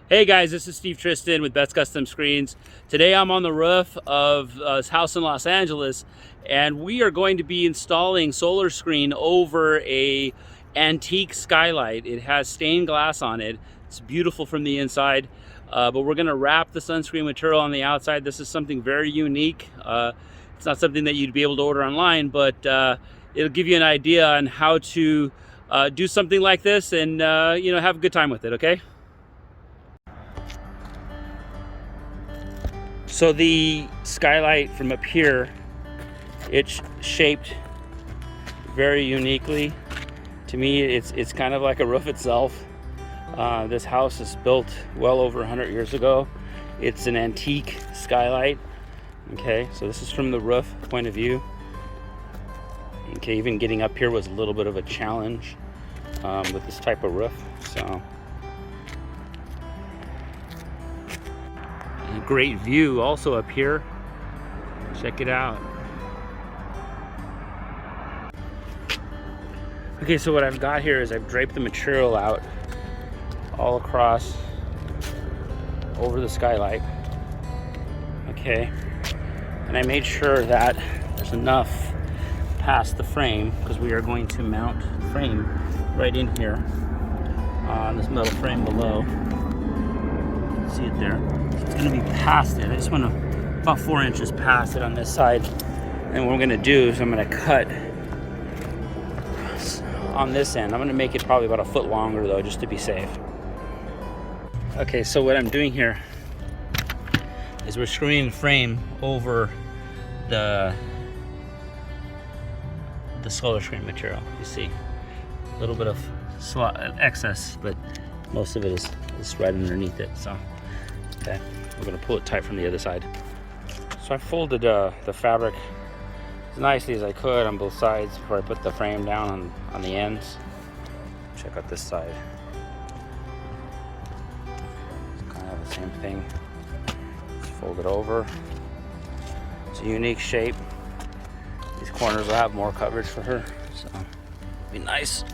Hey guys, this is Steve Tristan with Best Custom Screens. Today I'm on the roof of this house in Los Angeles, and we are going to be installing solar screen over a antique skylight. It has stained glass on it. It's beautiful from the inside, but we're going to wrap the sunscreen material on the outside. This is something very unique. It's not something that you'd be able to order online, but it'll give you an idea on how to do something like this and have a good time with it, okay? So the skylight from up here, it's shaped very uniquely. To me, it's kind of like a roof itself. This house is built well over 100 years ago. It's an antique skylight. Okay, so this is from the roof point of view. Okay, even getting up here was a little bit of a challenge with this type of roof. So. A great view also up here. Check it out. Okay, so what I've got here is I've draped the material out all across over the skylight. Okay, and I made sure that there's enough past the frame because we are going to mount the frame right in here on this metal frame below. See it there? It's going to be past it. I just want to about 4 inches past it on this side. And what I'm going to do is I'm going to cut on this end. I'm going to make it probably about a foot longer though, just to be safe. Okay, so what I'm doing here is we're screwing the frame over the solar screen material. You see a little bit of excess, but most of it is right underneath it. So okay, we're going to pull it tight from the other side. So I folded the fabric as nicely as I could on both sides before I put the frame down on the ends. Check out this side. It's kind of the same thing. Just fold it over. It's a unique shape. These corners will have more coverage for her, so it'll be nice.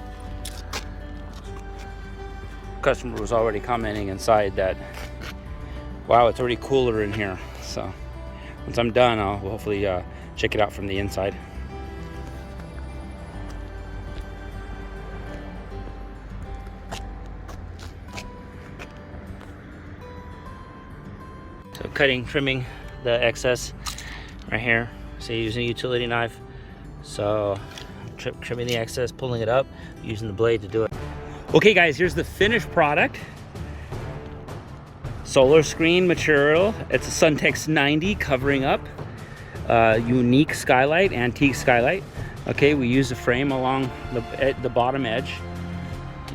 Customer was already commenting inside that, wow, it's already cooler in here. So once I'm done, I'll hopefully check it out from the inside. So trimming the excess right here. So using a utility knife. So trimming the excess, pulling it up, using the blade to do it. Okay guys, here's the finished product. Solar screen material. It's a Suntex 90 covering up. Unique skylight, antique skylight. Okay, we use the frame along the bottom edge.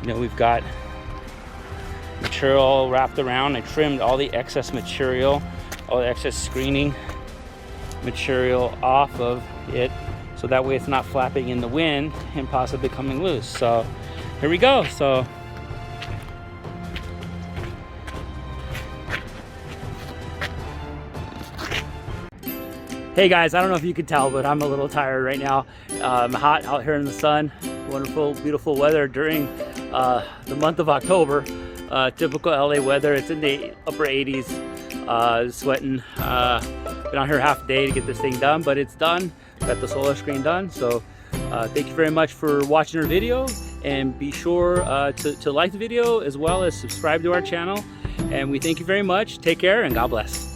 You know, we've got material all wrapped around. I trimmed all the excess material, all the excess screening material off of it, so that way it's not flapping in the wind and possibly coming loose. So here we go. So hey guys, I don't know if you can tell, but I'm a little tired right now. I'm hot out here in the sun. Wonderful, beautiful weather during the month of October. Typical LA weather. It's in the upper 80s. Sweating. Been out here half a day to get this thing done, but it's done. Got the solar screen done. So thank you very much for watching our video, and be sure to like the video as well as subscribe to our channel. And we thank you very much. Take care and God bless.